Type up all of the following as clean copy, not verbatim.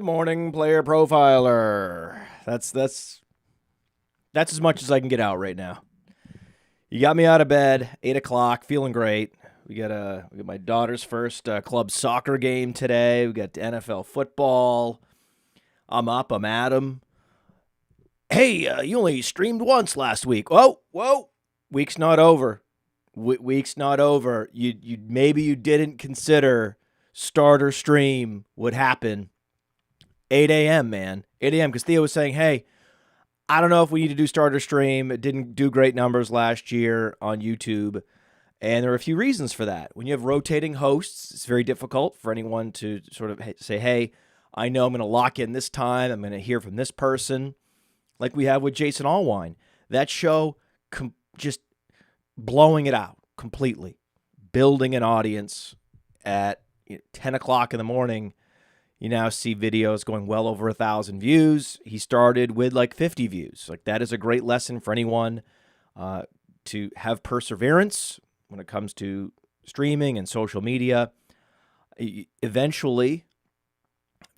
morning, player profiler. That's as much as I can get out right now. You got me out of bed, 8 o'clock, feeling great. We got my daughter's first club soccer game today. We got NFL football. I'm up. I'm at 'em. Hey, you only streamed once last week. Whoa. Week's not over. Week's not over. You maybe you didn't consider starter stream would happen 8 a.m., man. 8 a.m. because Theo was saying, hey, I don't know if we need to do starter stream. It didn't do great numbers last year on YouTube. And there are a few reasons for that. When you have rotating hosts, it's very difficult for anyone to sort of say, hey, I know I'm going to lock in this time. I'm going to hear from this person. Like we have with Jason Allwine. That show just blowing it out completely. Building an audience at 10 o'clock in the morning. You now see videos going well over 1,000 views. He started with like 50 views. Like that is a great lesson for anyone to have perseverance when it comes to streaming and social media. Eventually,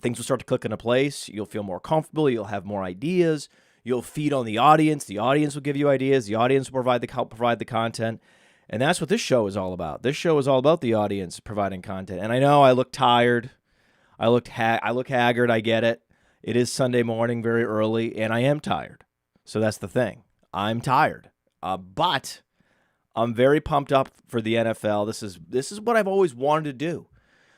things will start to click into place. You'll feel more comfortable. You'll have more ideas. You'll feed on the audience. The audience will give you ideas. The audience will help provide the content. And that's what this show is all about. This show is all about the audience providing content. And I know I look tired. I look haggard. I get it. It is Sunday morning, very early, and I am tired. So that's the thing. I'm tired. But I'm very pumped up for the NFL. This is what I've always wanted to do.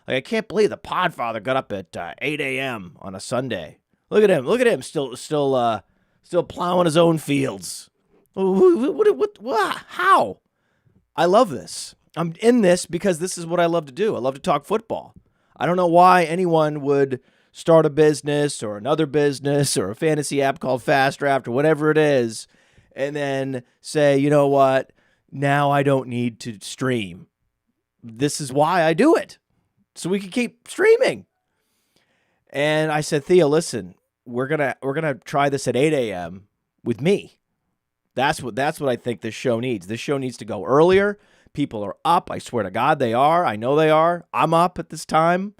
Like I can't believe the Podfather got up at 8 a.m. on a Sunday. Look at him. Still plowing his own fields. What? How? I love this. I'm in this because this is what I love to do. I love to talk football. I don't know why anyone would start a business or another business or a fantasy app called Fast Draft or whatever it is and then say, you know what, now I don't need to stream. This is why I do it, so we can keep streaming. And I said, Theo, listen, we're gonna try this at 8 a.m. with me. That's what I think this show needs. This show needs to go earlier. People are up. I swear to God they are. I know they are. I'm up at this time.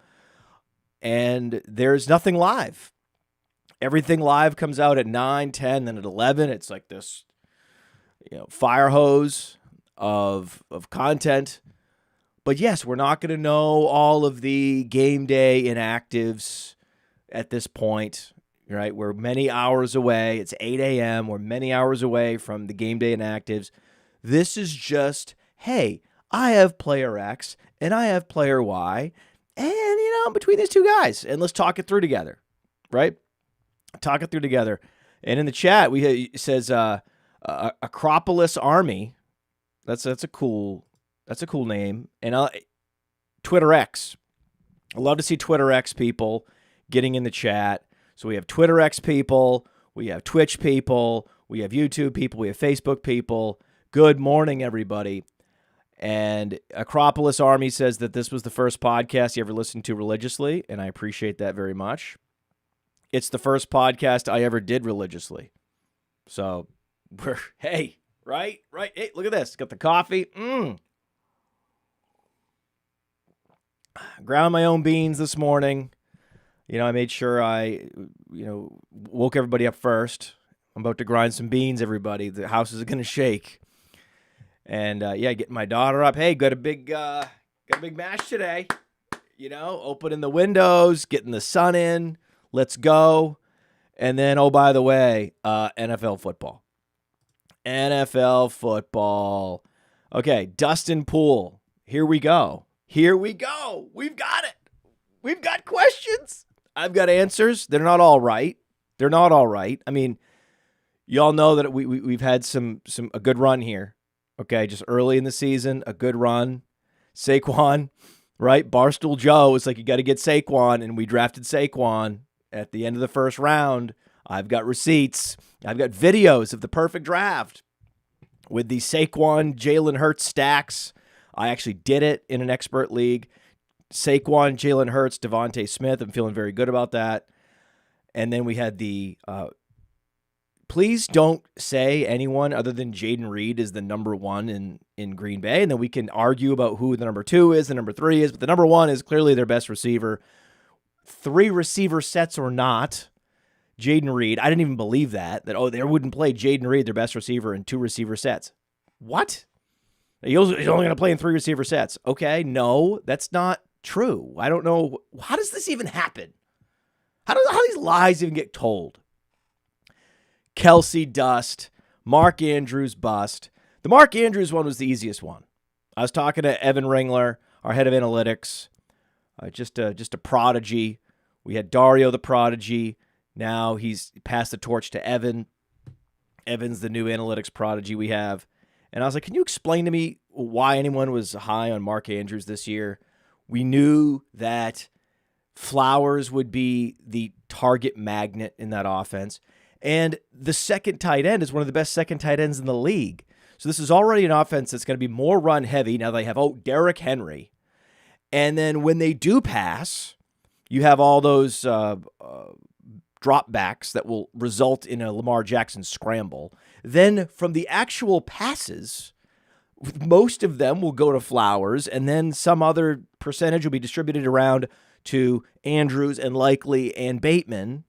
And there's nothing live. Everything live comes out at 9, 10, then at 11. It's like this, fire hose of content. But yes, we're not going to know all of the game day inactives at this point. Right? We're many hours away. It's 8 a.m. We're many hours away from the game day inactives. This is just, hey, I have player X and I have player Y, and, I'm between these two guys, and let's talk it through together, right? Talk it through together. And in the chat, it says Acropolis Army. That's a cool name. And Twitter X. I love to see Twitter X people getting in the chat. So we have Twitter X people, we have Twitch people, we have YouTube people, we have Facebook people. Good morning, everybody. And Acropolis Army says that this was the first podcast he ever listened to religiously, and I appreciate that very much. It's the first podcast I ever did religiously. So, hey, right? Hey, look at this. Got the coffee. Ground my own beans this morning. I made sure I, woke everybody up first. I'm about to grind some beans, everybody. The house is going to shake. And, getting my daughter up. Hey, got a big mash today. Opening the windows, getting the sun in. Let's go. And then, oh, by the way, NFL football. NFL football. Okay, Dustin Poole. Here we go. We've got it. We've got questions. I've got answers. They're not all right. I mean, y'all know that we've had a good run here. Okay, just early in the season, a good run. Saquon, right? Barstool Joe is like, you got to get Saquon, and we drafted Saquon at the end of the first round. I've got receipts. I've got videos of the perfect draft with the Saquon, Jalen Hurts stacks. I actually did it in an expert league. Saquon, Jalen Hurts, Devontae Smith. I'm feeling very good about that. And then we had the please don't say anyone other than Jaden Reed is the number one in Green Bay. And then we can argue about who the number 2 is, the number 3 is. But the number 1 is clearly their best receiver. 3 receiver sets or not, Jaden Reed, I didn't even believe that they wouldn't play Jaden Reed, their best receiver, in 2 receiver sets. What? He's only going to play in 3 receiver sets. Okay, no, that's not true. I don't know. How does this even happen? How do these lies even get told? Kelsey dust. Mark Andrews bust. The Mark Andrews one was the easiest one. I was talking to Evan Ringler, our head of analytics, just a prodigy. We had Dario the prodigy. Now he's passed the torch to Evan. Evan's the new analytics prodigy we have. And I was like, can you explain to me why anyone was high on Mark Andrews this year? We knew that Flowers would be the target magnet in that offense. And the second tight end is one of the best second tight ends in the league. So this is already an offense that's going to be more run heavy. Now they have, Derrick Henry. And then when they do pass, you have all those dropbacks that will result in a Lamar Jackson scramble. Then from the actual passes, most of them will go to Flowers, and then some other percentage will be distributed around to Andrews and Likely and Bateman.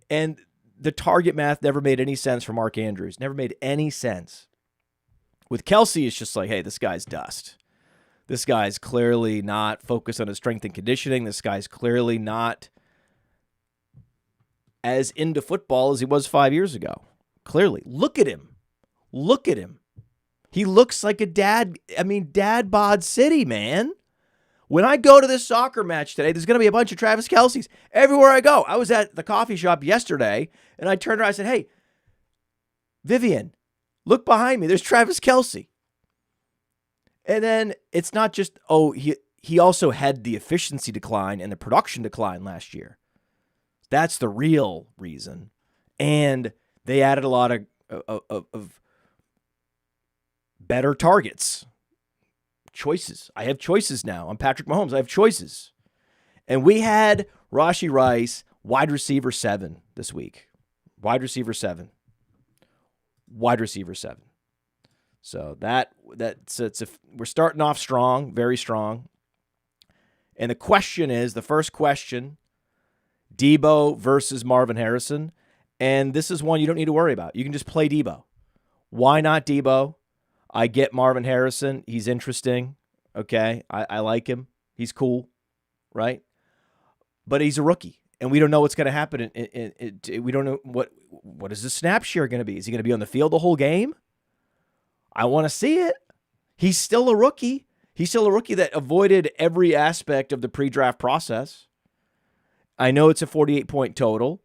And the target math never made any sense for Mark Andrews. Never made any sense. With Kelsey, it's just like, hey, this guy's dust. This guy's clearly not focused on his strength and conditioning. This guy's clearly not as into football as he was 5 years ago. Clearly. Look at him. Look at him. He looks like a dad. I mean, dad bod city, man. When I go to this soccer match today, there's going to be a bunch of Travis Kelce's everywhere I go. I was at the coffee shop yesterday, and I turned around and I said, hey, Vivian, look behind me. There's Travis Kelce. And then it's not just, he also had the efficiency decline and the production decline last year. That's the real reason. And they added a lot of better targets. Choices. I have choices now. I'm Patrick Mahomes. I have choices. And we had Rashee Rice, wide receiver 7 this week. Wide receiver 7. Wide receiver 7. So we're starting off strong, very strong. And the first question, Debo versus Marvin Harrison. And this is one you don't need to worry about. You can just play Debo. Why not Debo? I get Marvin Harrison. He's interesting. Okay. I like him. He's cool. Right? But he's a rookie. And we don't know what's going to happen. We don't know what is the snap share going to be. Is he going to be on the field the whole game? I want to see it. He's still a rookie. He's still a rookie that avoided every aspect of the pre-draft process. I know it's a 48-point total.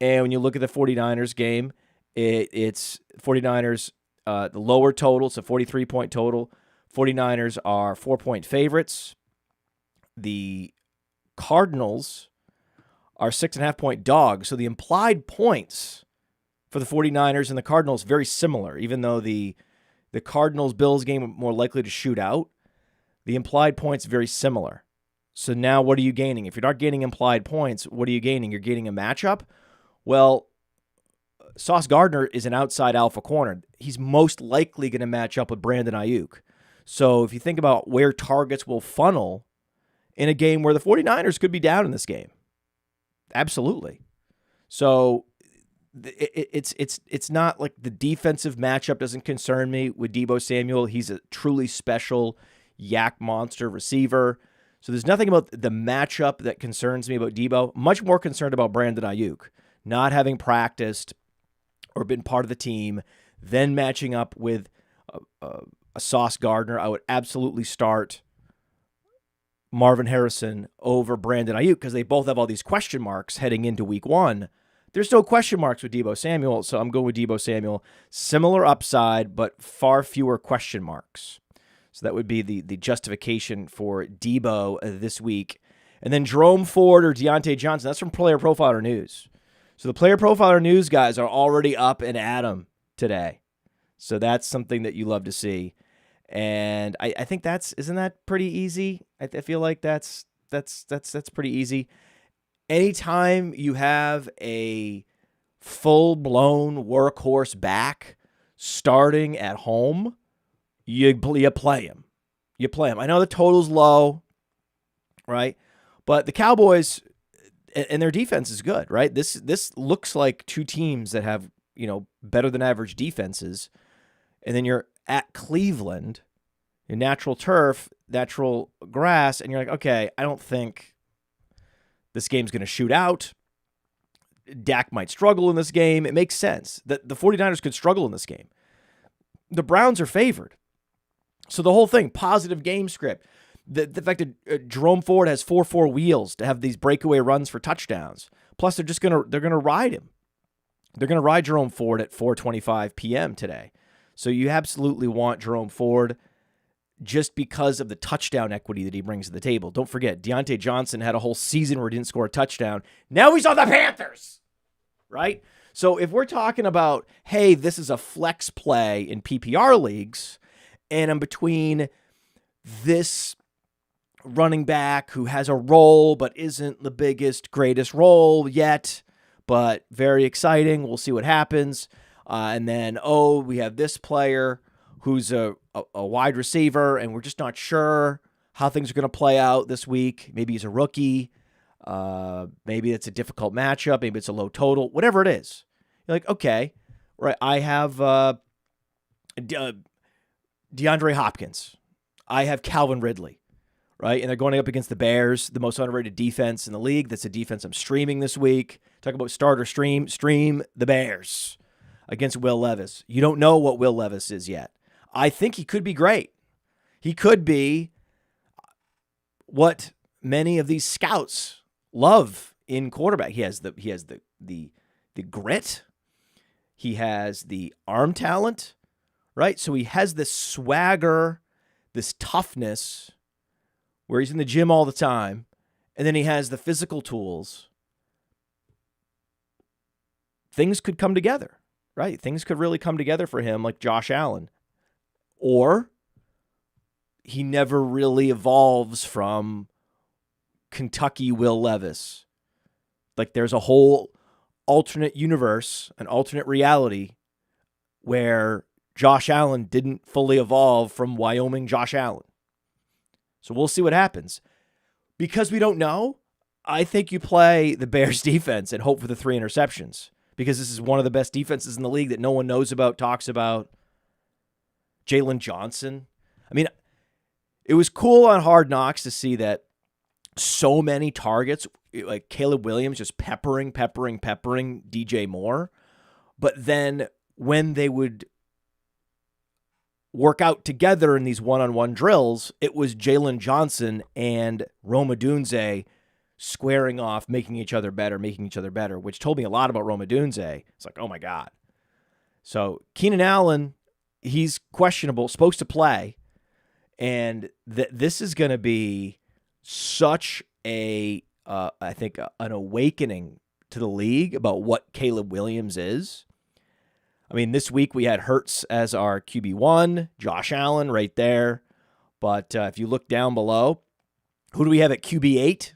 And when you look at the 49ers game, it's 49ers, the lower total. It's a 43-point total. 49ers are 4-point favorites. The Cardinals are 6.5-point dogs. So the implied points for the 49ers and the Cardinals very similar, even though the Cardinals-Bills game are more likely to shoot out. The implied points very similar. So now what are you gaining? If you're not gaining implied points, what are you gaining? You're gaining a matchup? Well, Sauce Gardner is an outside alpha corner. He's most likely going to match up with Brandon Ayuk. So if you think about where targets will funnel in a game where the 49ers could be down in this game. Absolutely. So it's not like the defensive matchup doesn't concern me with Deebo Samuel. He's a truly special yak monster receiver. So there's nothing about the matchup that concerns me about Deebo. Much more concerned about Brandon Ayuk not having practiced or been part of the team, then matching up with a Sauce Gardner. I would absolutely start Marvin Harrison over Brandon Ayuk because they both have all these question marks heading into week 1. There's no question marks with Deebo Samuel, so I'm going with Deebo Samuel. Similar upside, but far fewer question marks. So that would be the justification for Deebo this week. And then Jerome Ford or Deontay Johnson, that's from Player Profiler News. So the Player Profiler News guys are already up and at 'em today. So that's something that you love to see. And I think isn't that pretty easy? I feel like that's pretty easy. Anytime you have a full-blown workhorse back starting at home, you play him. You play him. I know the total's low, right? But the Cowboys and their defense is good, right? This looks like two teams that have, better than average defenses. And then you're at Cleveland, your natural turf, natural grass, and you're like, okay, I don't think this game's going to shoot out. Dak might struggle in this game. It makes sense that the 49ers could struggle in this game. The Browns are favored. So the whole thing, positive game script. The fact that Jerome Ford has 4 wheels to have these breakaway runs for touchdowns. Plus, they're gonna ride him. They're gonna ride Jerome Ford at 4:25 p.m. today. So you absolutely want Jerome Ford just because of the touchdown equity that he brings to the table. Don't forget, Deontay Johnson had a whole season where he didn't score a touchdown. Now he's on the Panthers, right? So if we're talking about, hey, this is a flex play in PPR leagues, and I'm between this running back who has a role but isn't the biggest, greatest role yet, but very exciting. We'll see what happens. And then, we have this player who's a wide receiver, and we're just not sure how things are going to play out this week. Maybe he's a rookie. Maybe it's a difficult matchup. Maybe it's a low total. Whatever it is. You're like, okay, right, I have DeAndre Hopkins. I have Calvin Ridley. Right, and they're going up against the Bears, the most underrated defense in the league. That's a defense I'm streaming this week. Talk about starter stream the Bears against Will Levis. You don't know what Will Levis is yet. I think he could be great. He could be what many of these scouts love in quarterback. He has the grit. He has the arm talent, right? So he has this swagger, this toughness, where he's in the gym all the time, and then he has the physical tools. Things could come together, right? Things could really come together for him like Josh Allen. Or he never really evolves from Kentucky Will Levis. Like there's a whole alternate universe, an alternate reality where Josh Allen didn't fully evolve from Wyoming Josh Allen. So we'll see what happens. Because we don't know, I think you play the Bears defense and hope for the 3 interceptions. Because this is one of the best defenses in the league that no one knows about, talks about. Jalen Johnson. I mean, it was cool on Hard Knocks to see that so many targets, like Caleb Williams just peppering DJ Moore. But then when they would work out together in these one-on-one drills, it was Jalen Johnson and Rome Odunze squaring off, making each other better, which told me a lot about Rome Odunze. It's like, oh my God. So Keenan Allen, he's questionable, supposed to play, and this is going to be such I think, an awakening to the league about what Caleb Williams is. I mean, this week we had Hurts as our QB1, Josh Allen right there. But if you look down below, who do we have at QB8?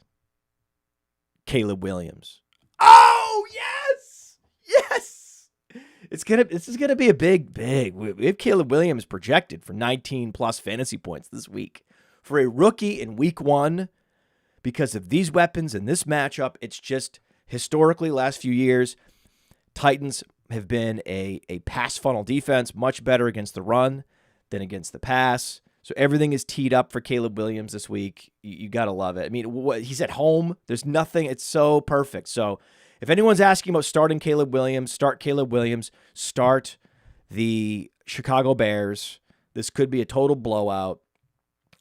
Caleb Williams. Oh, yes! Yes! This is gonna be a big. We have Caleb Williams projected for 19+ fantasy points this week. For a rookie in week 1, because of these weapons and this matchup, it's just historically last few years, Titans have been a pass funnel defense, much better against the run than against the pass. So everything is teed up for Caleb Williams this week. You got to love it. I mean, he's at home. There's nothing. It's so perfect. So if anyone's asking about starting Caleb Williams, start Caleb Williams. Start the Chicago Bears. This could be a total blowout.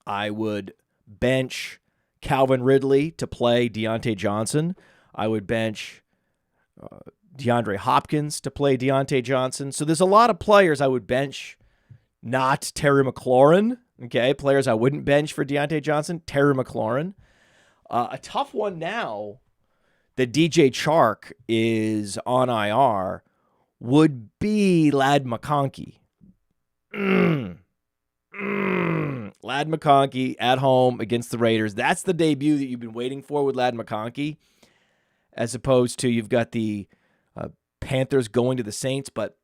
I would bench Calvin Ridley to play Deontay Johnson. I would bench DeAndre Hopkins to play Deontay Johnson. So there's a lot of players I would bench, not Terry McLaurin. Okay, players I wouldn't bench for Deontay Johnson, Terry McLaurin. A tough one now that DJ Chark is on IR would be Ladd McConkey. Ladd McConkey at home against the Raiders. That's the debut that you've been waiting for with Ladd McConkey, as opposed to you've got the Panthers going to the Saints. But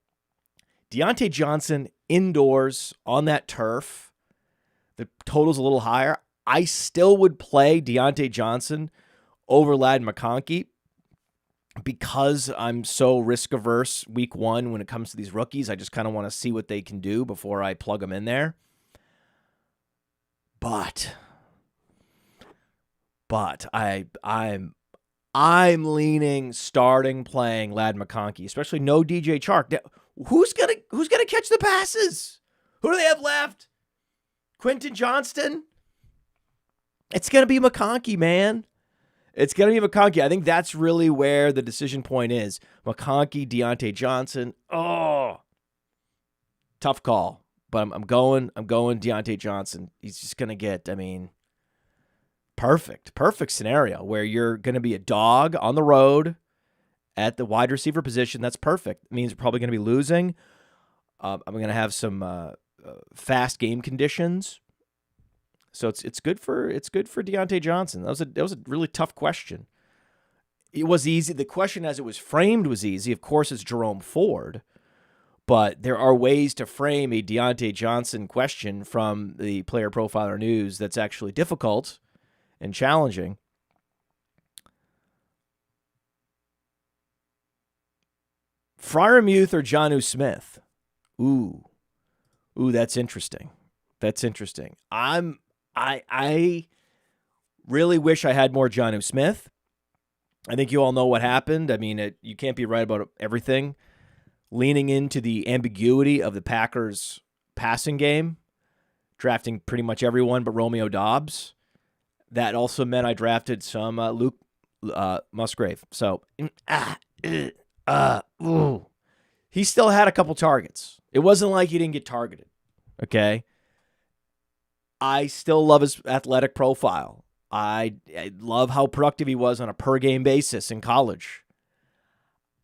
Deontay Johnson indoors on that turf, the total's a little higher. I still would play Deontay Johnson over Ladd McConkey because I'm so risk averse week one when it comes to these rookies. I just kind of want to see what they can do before I plug them in there. But I'm leaning starting playing Ladd McConkey, especially no DJ Chark. Who's gonna catch the passes? Who do they have left? Quentin Johnston? It's gonna be McConkey, man. It's gonna be McConkey. I think that's really where the decision point is. McConkey, Deontay Johnson. Oh, tough call. But I'm going Deontay Johnson. He's just gonna get, perfect scenario where you're gonna be a dog on the road at the wide receiver position. That's perfect. It means we're probably gonna be losing. I'm gonna have some fast game conditions. So it's good for Deontay Johnson. That was a really tough question. It was easy. The question as it was framed was easy. Of course, it's Jerome Ford. But there are ways to frame a Deontay Johnson question from the Player Profiler News that's actually difficult and challenging. Freiermuth or Jonnu Smith? Ooh, that's interesting. I really wish I had more Jonnu Smith. I think you all know what happened. You can't be right about everything. Leaning into the ambiguity of the Packers' passing game, drafting pretty much everyone but Romeo Doubs. That also meant I drafted some Luke Musgrave. So, he still had a couple targets. It wasn't like he didn't get targeted, okay? I still love his athletic profile. I love how productive he was on a per-game basis in college.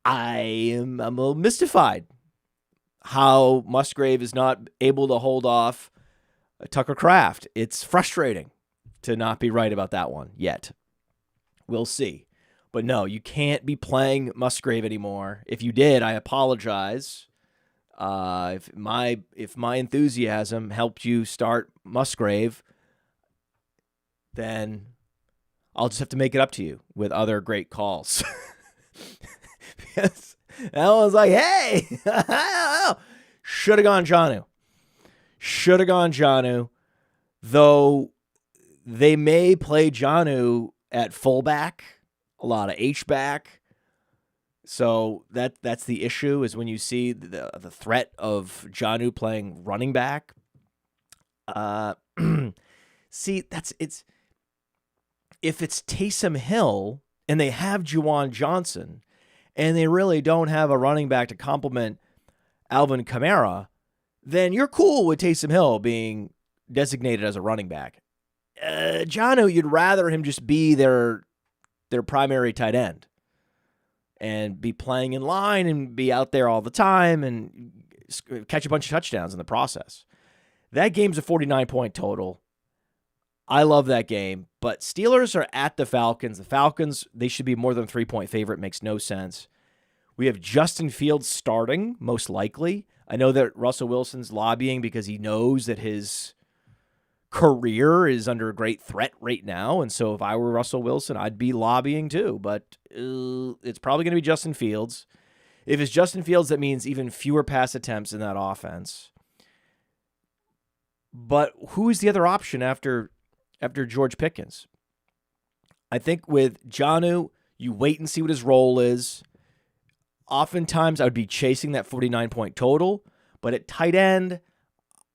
I'm a little mystified how Musgrave is not able to hold off Tucker Kraft. It's frustrating to not be right about that one yet. We'll see. But no, you can't be playing Musgrave anymore. If you did, I apologize. If my enthusiasm helped you start Musgrave, then I'll just have to make it up to you with other great calls. Because that was like, hey, should have gone Jonnu. Though they may play Jonnu at fullback, a lot of H-back. So that's the issue, is when you see the threat of Jonnu playing running back. See, if it's Taysom Hill and they have Juwan Johnson and they really don't have a running back to complement Alvin Kamara, then you're cool with Taysom Hill being designated as a running back. Jonnu, you'd rather him just be their primary tight end and be playing in line and be out there all the time and catch a bunch of touchdowns in the process. That game's a 49-point total. I love that game, but Steelers are at the Falcons. The Falcons, they should be more than a 3-point favorite. Makes no sense. We have Justin Fields starting, most likely. I know that Russell Wilson's lobbying because he knows that his career is under great threat right now, and so if I were Russell Wilson, I'd be lobbying too, but it's probably going to be Justin Fields. If it's Justin Fields, that means even fewer pass attempts in that offense. But who is the other option after George Pickens? I think with Jonnu, you wait and see what his role is. Oftentimes, I would be chasing that 49-point total, but at tight end,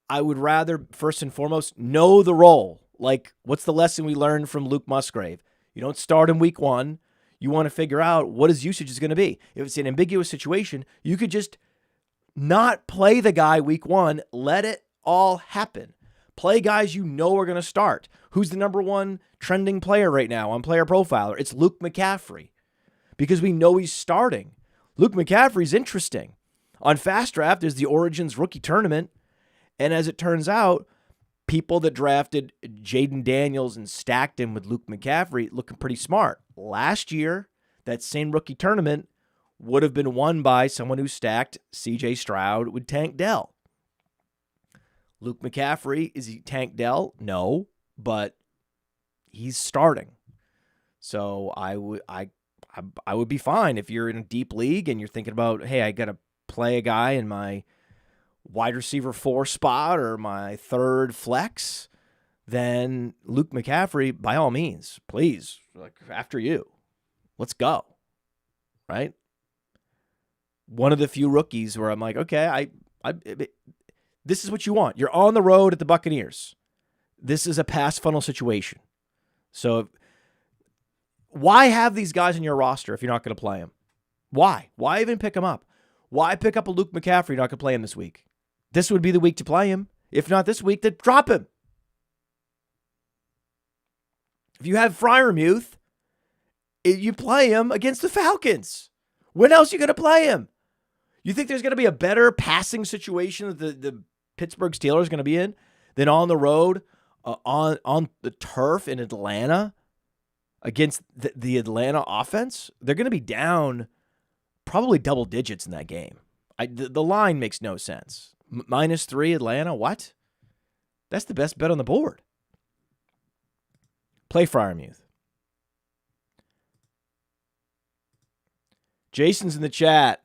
I would rather, first and foremost, know the role. Like, what's the lesson we learned from Luke Musgrave? You don't start in week one. You want to figure out what his usage is going to be. If it's an ambiguous situation, you could just not play the guy week one. Let it all happen. Play guys you know are going to start. Who's the number one trending player right now on Player Profiler? It's Luke McCaffrey, because we know he's starting. Luke McCaffrey's interesting. On Fast Draft, there's the Origins Rookie Tournament, and as it turns out, people that drafted Jaden Daniels and stacked him with Luke McCaffrey looking pretty smart. Last year, that same rookie tournament would have been won by someone who stacked C.J. Stroud with Tank Dell. Luke McCaffrey, is he Tank Dell? No, but he's starting. So I would be fine if you're in a deep league and you're thinking about, hey, I got to play a guy in my wide receiver 4 spot or my third flex. Then Luke McCaffrey, by all means, please, like, after you, let's go, right? One of the few rookies where I'm like, okay, this is what you want. You're on the road at the Buccaneers. This is a pass funnel situation. So why have these guys in your roster if you're not going to play them? Why? Why even pick them up? Why pick up a Luke McCaffrey you're not going to play him this week? This would be the week to play him. If not this week, then drop him. If you have Freiermuth, you play him against the Falcons. When else are you going to play him? You think there's going to be a better passing situation that the Pittsburgh Steelers are going to be in than on the road, on the turf in Atlanta against the Atlanta offense? They're going to be down probably double digits in that game. The line makes no sense. -3 Atlanta, what? That's the best bet on the board. Play Freiermuth. Jason's in the chat.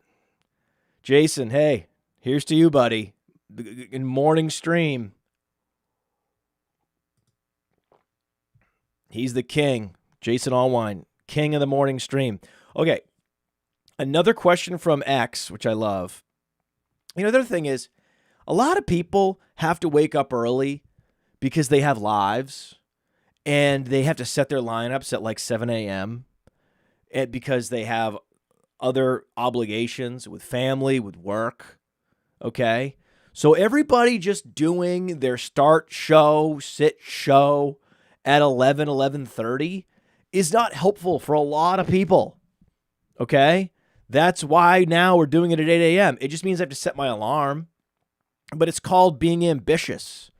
Jason, hey, here's to you, buddy. In morning stream. He's the king. Jason Allwine, king of the morning stream. Okay, another question from X, which I love. You know, the other thing is, a lot of people have to wake up early because they have lives. And they have to set their lineups at like 7 a.m. because they have other obligations with family, with work. Okay? So everybody just doing their start show, sit show at 11:30 is not helpful for a lot of people. Okay? That's why now we're doing it at 8 a.m. It just means I have to set my alarm. But it's called being ambitious.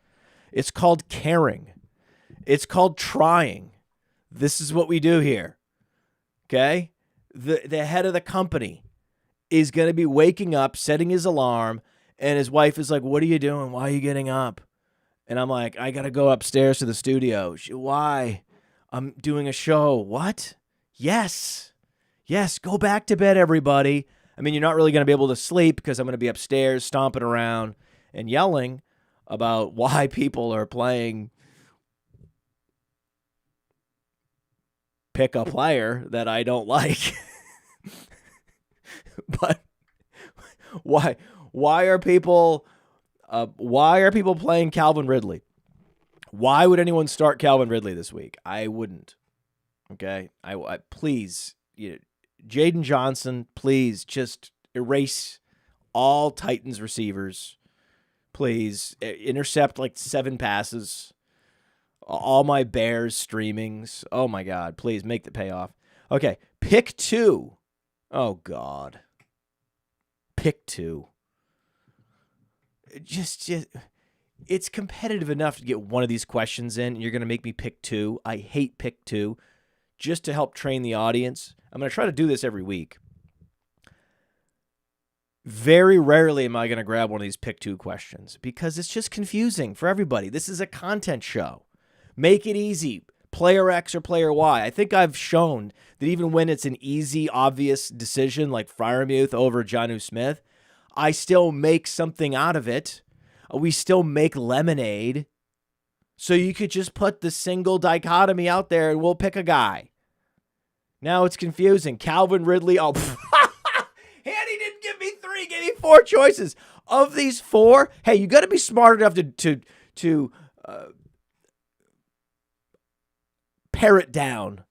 It's called caring. It's called trying. This is what we do here. Okay? The head of the company is going to be waking up, setting his alarm, and his wife is like, what are you doing? Why are you getting up? And I'm like, I got to go upstairs to the studio. Why? I'm doing a show. What? Yes. Yes, go back to bed, everybody. I mean, you're not really going to be able to sleep because I'm going to be upstairs stomping around and yelling about why people are playing pick a player that I don't like. But why are people playing Calvin Ridley? Why would anyone start Calvin Ridley this week? I wouldn't. Okay? I please, Jaden Johnson, please just erase all Titans receivers. Please intercept like 7 passes. All my Bears streamings. Oh, my God. Please make the payoff. Okay. Pick 2. Oh, God. Pick 2. Just it's competitive enough to get one of these questions in, and you're going to make me pick 2. I hate pick 2. Just to help train the audience. I'm going to try to do this every week. Very rarely am I going to grab one of these pick 2 questions because it's just confusing for everybody. This is a content show. Make it easy. Player X or player Y. I think I've shown that even when it's an easy, obvious decision like Freiermuth over Jonnu Smith, I still make something out of it. We still make lemonade. So you could just put the single dichotomy out there and we'll pick a guy. Now it's confusing. Calvin Ridley. Oh, Hanny didn't give me 3. He gave me 4 choices. Of these 4, hey, you got to be smart enough to pare it down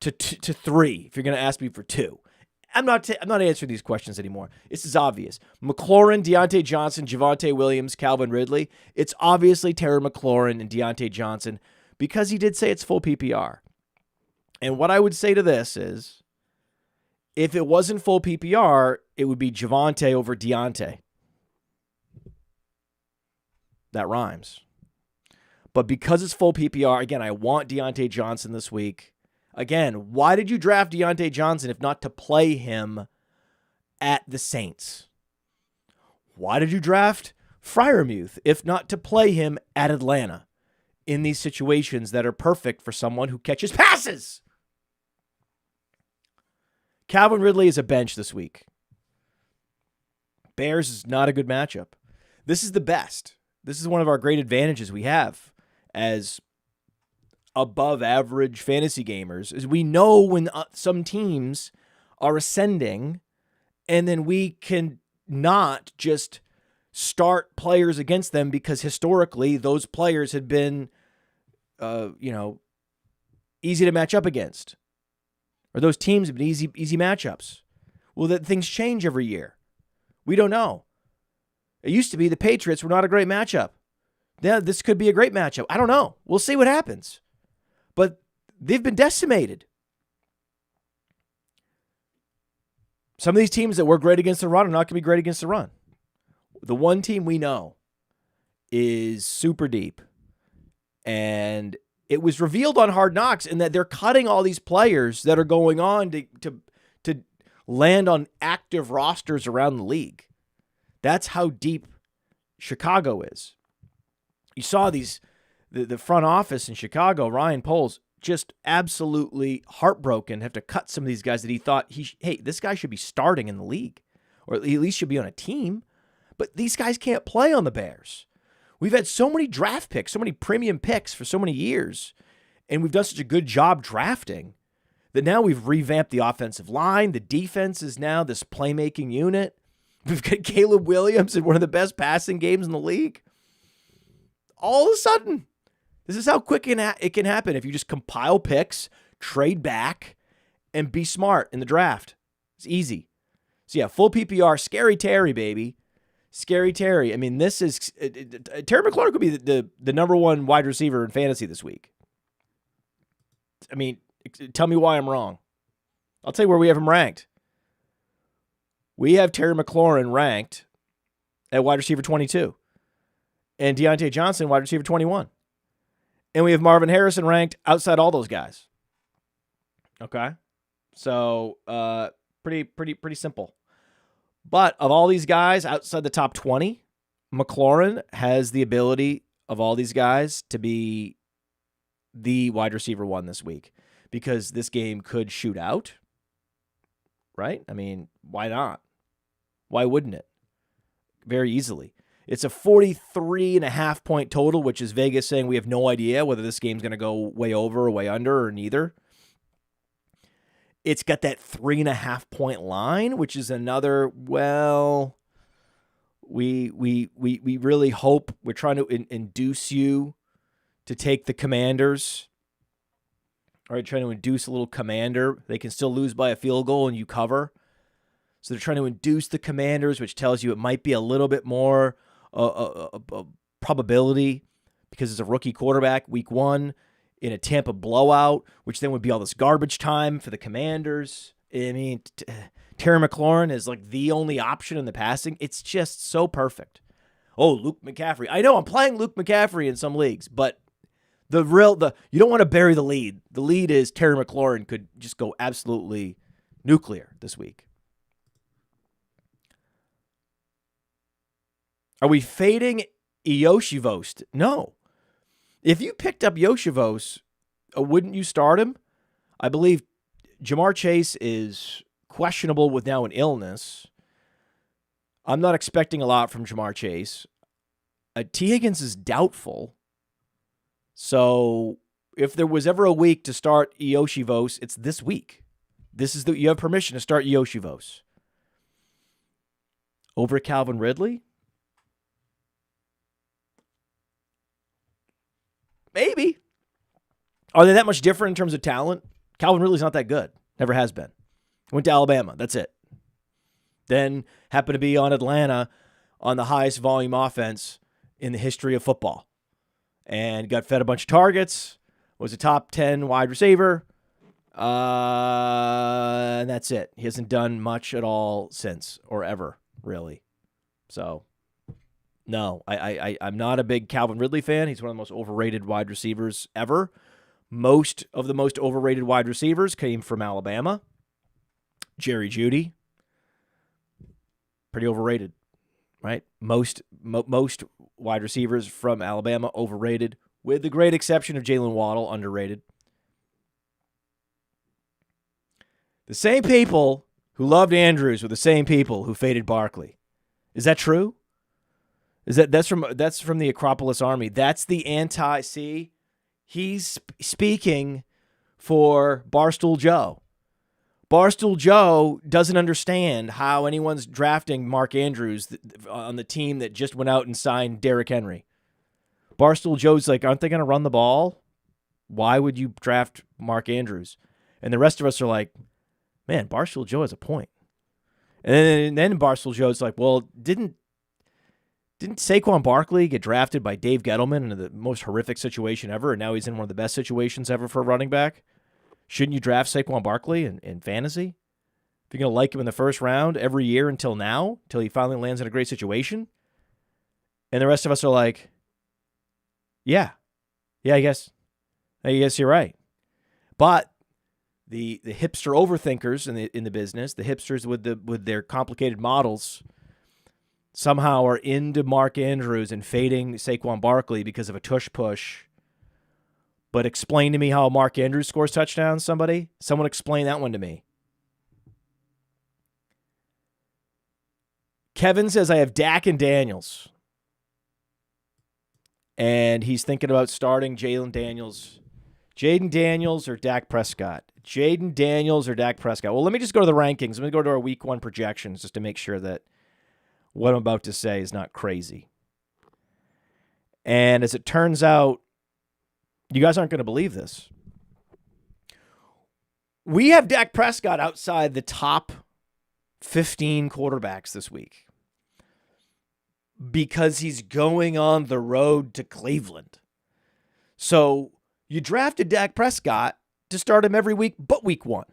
to 3 if you're going to ask me for 2. I'm not answering these questions anymore. This is obvious. McLaurin, Deontay Johnson, Javonte Williams, Calvin Ridley. It's obviously Terry McLaurin and Deontay Johnson because he did say it's full PPR. And what I would say to this is, if it wasn't full PPR, it would be Javonte over Deontay. That rhymes. But because it's full PPR, again, I want Deontay Johnson this week. Again, why did you draft Deontay Johnson if not to play him at the Saints? Why did you draft Freiermuth if not to play him at Atlanta? in these situations that are perfect for someone who catches passes. Calvin Ridley is a bench this week. Bears is not a good matchup. This is the best. This is one of our great advantages we have as above average fantasy gamers, is we know when some teams are ascending, and then we can not just start players against them because historically those players had been, easy to match up against, or those teams have been easy matchups. Well, that things change every year. We don't know. It used to be the Patriots were not a great matchup. Yeah, this could be a great matchup. I don't know. We'll see what happens. But they've been decimated. Some of these teams that were great against the run are not going to be great against the run. The one team we know is super deep. And it was revealed on Hard Knocks in that they're cutting all these players that are going on to land on active rosters around the league. That's how deep Chicago is. You saw the front office in Chicago, Ryan Poles, just absolutely heartbroken, have to cut some of these guys that he thought, this guy should be starting in the league, or at least should be on a team. But these guys can't play on the Bears. We've had so many draft picks, so many premium picks for so many years, and we've done such a good job drafting that now we've revamped the offensive line. The defense is now this playmaking unit. We've got Caleb Williams in one of the best passing games in the league. All of a sudden, this is how quick it can happen if you just compile picks, trade back, and be smart in the draft. It's easy. So yeah, full PPR, Scary Terry, baby. Scary Terry. I mean, this is Terry McLaurin could be the number one wide receiver in fantasy this week. I mean, tell me why I'm wrong. I'll tell you where we have him ranked. We have Terry McLaurin ranked at wide receiver 22. And Deontay Johnson, wide receiver 21. And we have Marvin Harrison ranked outside all those guys. Okay? So, pretty simple. But of all these guys outside the top 20, McLaurin has the ability of all these guys to be the wide receiver one this week, because this game could shoot out, right? I mean, why not? Why wouldn't it? Very easily. It's a 43.5 point total, which is Vegas saying we have no idea whether this game's going to go way over or way under or neither. It's got that 3.5 point line, which is another, well, we really hope, we're trying to induce you to take the Commanders. All right, trying to induce a little Commander. They can still lose by a field goal and you cover. So they're trying to induce the Commanders, which tells you it might be a little bit more probability because it's a rookie quarterback week one in a Tampa blowout, which then would be all this garbage time for the Commanders. I mean, Terry McLaurin is like the only option in the passing. It's just so perfect. Oh, Luke McCaffrey. I know I'm playing Luke McCaffrey in some leagues, but you don't want to bury the lead. The lead is Terry McLaurin could just go absolutely nuclear this week. Are we fading Yoshivos? No. If you picked up Yoshivos, wouldn't you start him? I believe Jamar Chase is questionable with now an illness. I'm not expecting a lot from Jamar Chase. T. Higgins is doubtful. So if there was ever a week to start Yoshivos, it's this week. You have permission to start Yoshivos. Over Calvin Ridley? Maybe. Are they that much different in terms of talent? Calvin Ridley's not that good. Never has been. Went to Alabama. That's it. Then happened to be on Atlanta on the highest volume offense in the history of football. And got fed a bunch of targets. Was a top 10 wide receiver. And that's it. He hasn't done much at all since, or ever, really. So, no, I'm not a big Calvin Ridley fan. He's one of the most overrated wide receivers ever. Most of the most overrated wide receivers came from Alabama. Jerry Jeudy, pretty overrated, right? Most wide receivers from Alabama overrated. with the great exception of Jalen Waddle, underrated. The same people who loved Andrews were the same people who faded Barkley. Is that true? That's from the Acropolis Army? That's the see? He's speaking for Barstool Joe. Barstool Joe doesn't understand how anyone's drafting Mark Andrews on the team that just went out and signed Derrick Henry. Barstool Joe's like, aren't they going to run the ball? Why would you draft Mark Andrews? And the rest of us are like, man, Barstool Joe has a point. And then Barstool Joe's like, well, didn't Saquon Barkley get drafted by Dave Gettleman into the most horrific situation ever, and now he's in one of the best situations ever for a running back? Shouldn't you draft Saquon Barkley in fantasy? If you're going to like him in the first round every year until now, until he finally lands in a great situation? And the rest of us are like, yeah, I guess you're right. But the hipster overthinkers in the business, the hipsters with their complicated models, somehow are into Mark Andrews and fading Saquon Barkley because of a tush push. But explain to me how Mark Andrews scores touchdowns, somebody. Someone explain that one to me. Kevin says, I have Dak and Daniels. And he's thinking about starting Jaden Daniels or Dak Prescott. Jaden Daniels or Dak Prescott. Well, let me just go to the rankings. Let me go to our week 1 projections just to make sure that what I'm about to say is not crazy. And as it turns out, you guys aren't going to believe this. We have Dak Prescott outside the top 15 quarterbacks this week because he's going on the road to Cleveland. So you drafted Dak Prescott to start him every week but week 1,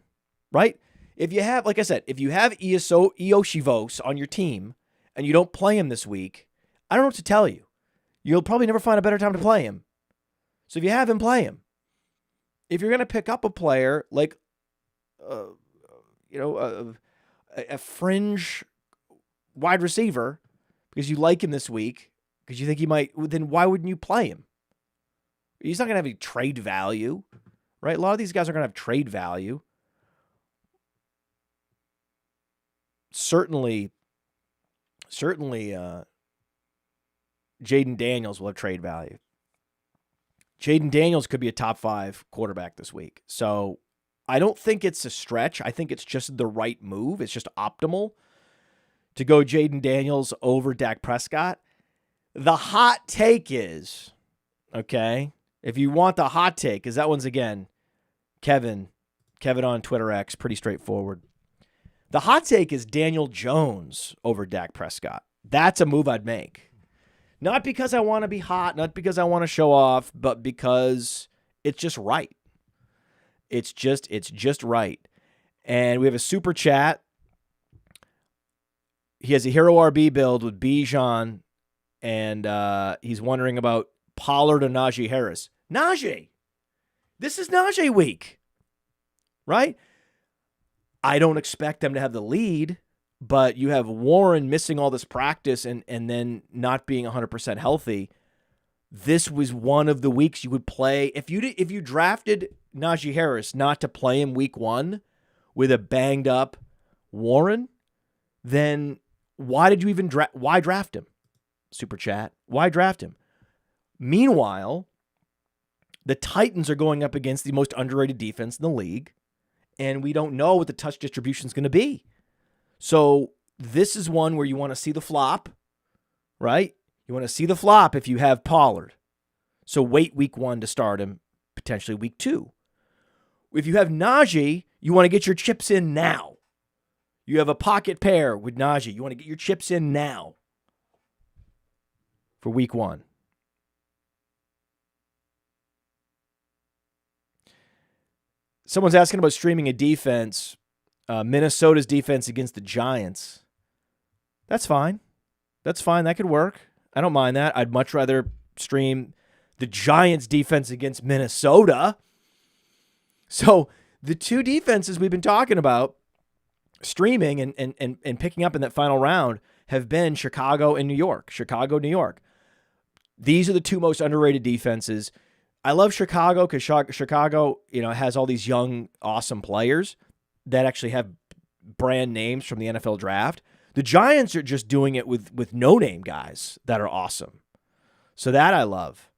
right? If you have, like I said, if you have Ioshivos on your team and you don't play him this week, I don't know what to tell you. You'll probably never find a better time to play him. So if you have him, play him. If you're going to pick up a player like, a fringe wide receiver because you like him this week, because you think he might, then why wouldn't you play him? He's not going to have any trade value, right? A lot of these guys are going to have trade value. Certainly, Jaden Daniels will have trade value. Jaden Daniels could be a top 5 quarterback this week. So I don't think it's a stretch. I think it's just the right move. It's just optimal to go Jaden Daniels over Dak Prescott. The hot take is, okay, if you want the hot take, because that one's, again, Kevin on Twitter X, pretty straightforward. The hot take is Daniel Jones over Dak Prescott. That's a move I'd make. Not because I want to be hot, not because I want to show off, but because it's just right. It's just right. And we have a super chat. He has a Hero RB build with Bijan, and he's wondering about Pollard and Najee Harris. Najee! This is Najee week, right? I don't expect them to have the lead, but you have Warren missing all this practice and then not being 100% healthy. This was one of the weeks you would play. If you drafted Najee Harris not to play him week 1 with a banged up Warren, then why did you even why draft him? Super chat. Why draft him? Meanwhile, the Titans are going up against the most underrated defense in the league, and we don't know what the touch distribution is going to be. So this is one where you want to see the flop, right? You want to see the flop if you have Pollard. So wait week 1 to start him, potentially week 2. If you have Najee, you want to get your chips in now. You have a pocket pair with Najee. You want to get your chips in now for week 1. Someone's asking about streaming a defense. Minnesota's defense against the Giants. That's fine. That could work. I don't mind that. I'd much rather stream the Giants defense against Minnesota. So the two defenses we've been talking about streaming and picking up in that final round have been Chicago and New York. These are the two most underrated defenses. I love Chicago because Chicago, has all these young, awesome players that actually have brand names from the NFL draft. The Giants are just doing it with no-name guys that are awesome. So that I love.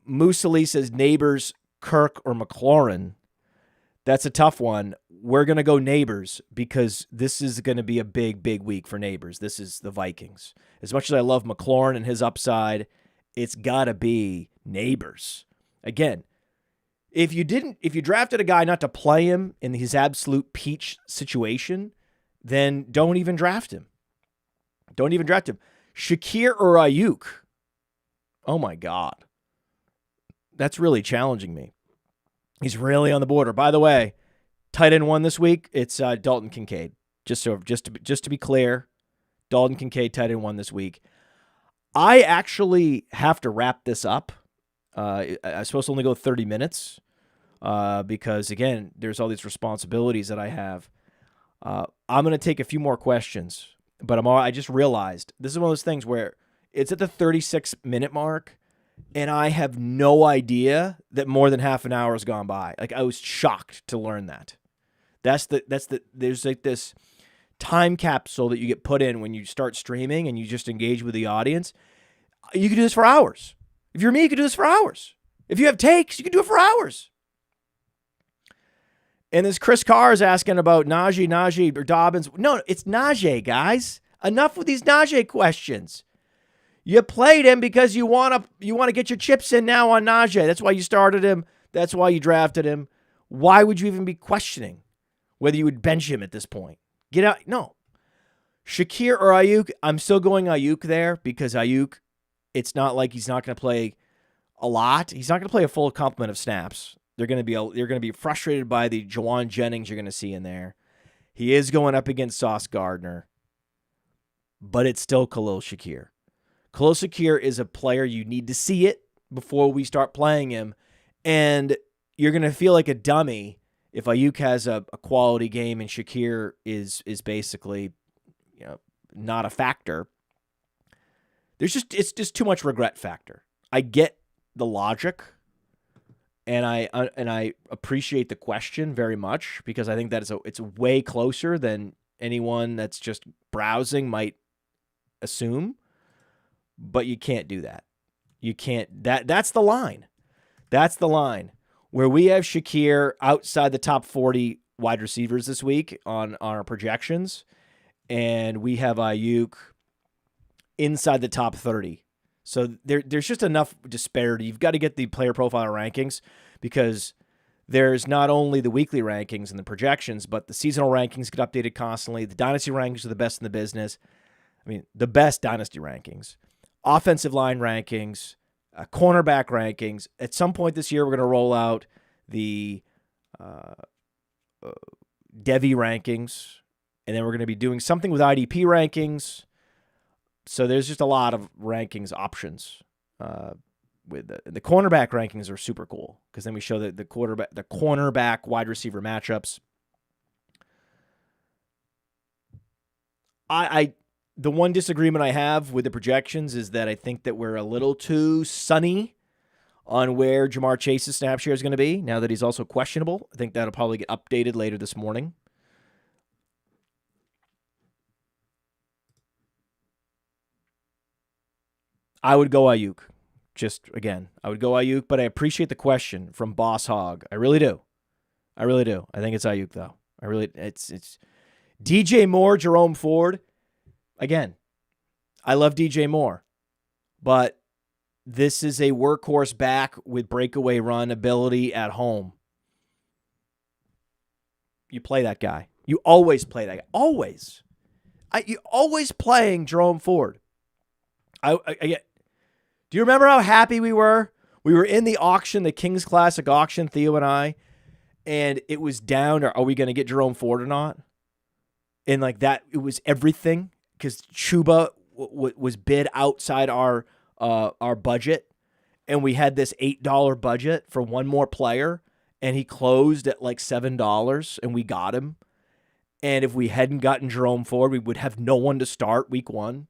Moose Ali says Neighbors, Kirk, or McLaurin. That's a tough one. We're going to go Neighbors because this is going to be a big, big week for Neighbors. This is the Vikings. As much as I love McLaurin and his upside, it's got to be Neighbors. Again, if you drafted a guy not to play him in his absolute peach situation, then don't even draft him. Don't even draft him. Shakir or Ayuk? Oh, my God. That's really challenging me. He's really on the border. By the way, tight end 1 this week, it's Dalton Kincaid. Just to be clear, Dalton Kincaid, tight end 1 this week. I actually have to wrap this up. I'm supposed to only go 30 minutes because, again, there's all these responsibilities that I have. I'm going to take a few more questions, but I just realized this is one of those things where it's at the 36-minute mark, and I have no idea that more than half an hour has gone by. Like, I was shocked to learn that. There's like this time capsule that you get put in when you start streaming and you just engage with the audience. You can do this for hours. If you're me, you can do this for hours. If you have takes, you can do it for hours. And this Chris Carr is asking about Najee, or Dobbins. No, it's Najee, guys. Enough with these Najee questions. You played him because you want to get your chips in now on Najee. That's why you started him. That's why you drafted him. Why would you even be questioning whether you would bench him at this point? Get out. No. Shakir or Ayuk, I'm still going Ayuk there because Ayuk, it's not like he's not going to play a lot. He's not going to play a full complement of snaps. They're going to be frustrated by the Jawan Jennings you're going to see in there. He is going up against Sauce Gardner, but it's still Khalil Shakir. Khalil Shakir is a player you need to see it before we start playing him, and you're going to feel like a dummy if Ayuk has a quality game and Shakir is basically not a factor. It's just too much regret factor. I get the logic, and I appreciate the question very much because I think that it's way closer than anyone that's just browsing might assume. But you can't do that. You can't. That's the line. That's the line where we have Shakir outside the top 40 wide receivers this week on our projections, and we have Ayuk inside the top 30. So there's just enough disparity. You've got to get the player profile rankings because there's not only the weekly rankings and the projections, but the seasonal rankings get updated constantly. The dynasty rankings are the best in the business. I mean, the best dynasty rankings. Offensive line rankings, cornerback rankings. At some point this year, we're going to roll out the Devi rankings, and then we're going to be doing something with IDP rankings. So there's just a lot of rankings options. With the cornerback rankings are super cool because then we show the cornerback wide receiver matchups. The one disagreement I have with the projections is that I think that we're a little too sunny on where Jamar Chase's snap share is going to be now that he's also questionable. I think that'll probably get updated later this morning. I would go Ayuk. I would go Ayuk, but I appreciate the question from Boss Hog. I really do. I think it's Ayuk, though. It's DJ Moore, Jerome Ford. Again, I love DJ Moore, but this is a workhorse back with breakaway run ability at home. You play that guy. You always play that guy. Always. You're always playing Jerome Ford. Do you remember how happy we were? We were in the auction, the Kings Classic auction, Theo and I, and it was down to, are we going to get Jerome Ford or not? And like that, it was everything. Because Chuba was bid outside our budget, and we had this $8 budget for one more player, and he closed at like $7, and we got him. And if we hadn't gotten Jerome Ford, we would have no one to start week 1.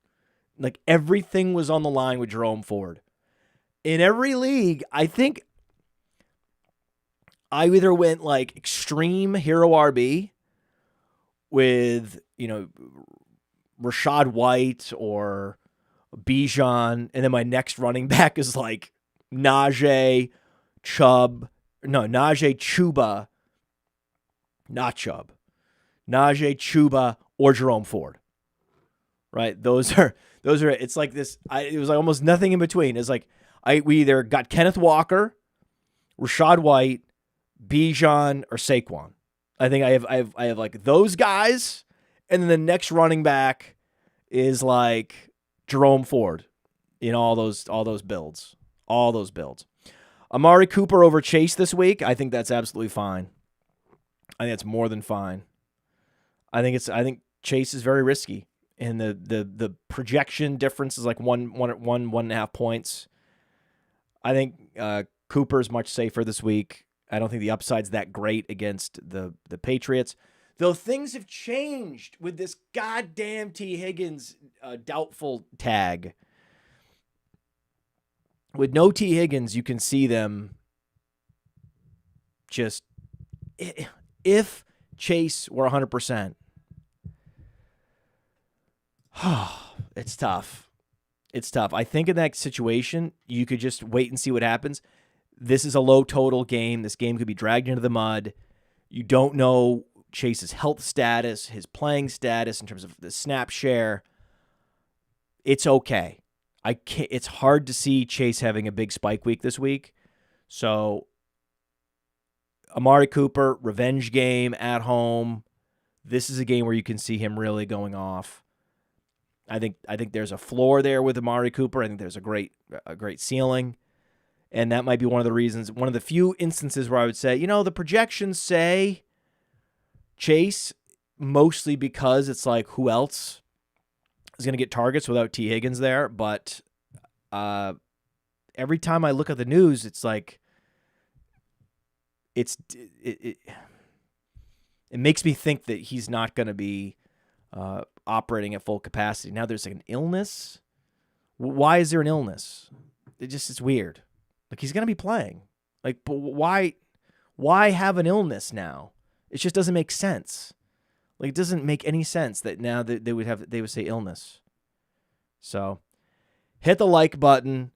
Like everything was on the line with Jerome Ford. in every league, I think I either went like extreme hero RB with, Rashad White or Bijan, and then my next running back is like Najee, Chubb. No, Najee, Chuba, not Chubb. Najee, Chuba, or Jerome Ford. Right? Those are. It's like this. It was like almost nothing in between. It's like we either got Kenneth Walker, Rashad White, Bijan, or Saquon. I think I have like those guys, and then the next running back is like Jerome Ford in all those builds. All those builds. Amari Cooper over Chase this week. I think that's absolutely fine. I think that's more than fine. I think Chase is very risky, and the projection difference is like one and a half points. I think Cooper's much safer this week. I don't think the upside's that great against the Patriots. Though things have changed with this goddamn T. Higgins doubtful tag. With no T. Higgins, you can see them just... If Chase were 100%, it's tough. It's tough. I think in that situation, you could just wait and see what happens. This is a low total game. This game could be dragged into the mud. You don't know Chase's health status, his playing status in terms of the snap share. It's okay. It's hard to see Chase having a big spike week this week. So Amari Cooper, revenge game at home. This is a game where you can see him really going off. I think there's a floor there with Amari Cooper. I think there's a great ceiling. And that might be one of the reasons, one of the few instances where I would say, the projections say Chase, mostly because it's like, who else is going to get targets without T. Higgins there? But every time I look at the news, it's like, it makes me think that he's not going to be operating at full capacity. Now there's like an illness. Why is there an illness? It's weird. Like, he's going to be playing. Like, but why have an illness now? It just doesn't make sense. Like, it doesn't make any sense that now that they would say illness. So, hit the like button.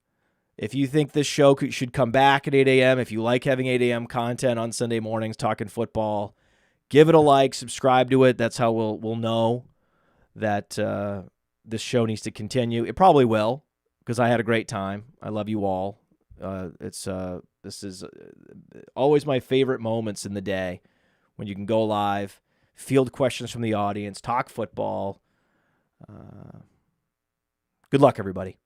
If you think this show should come back at 8 a.m., if you like having 8 a.m. content on Sunday mornings talking football, give it a like, subscribe to it. That's how we'll know that this show needs to continue. It probably will, because I had a great time. I love you all. This is always my favorite moments in the day when you can go live, field questions from the audience, talk football. Good luck, everybody.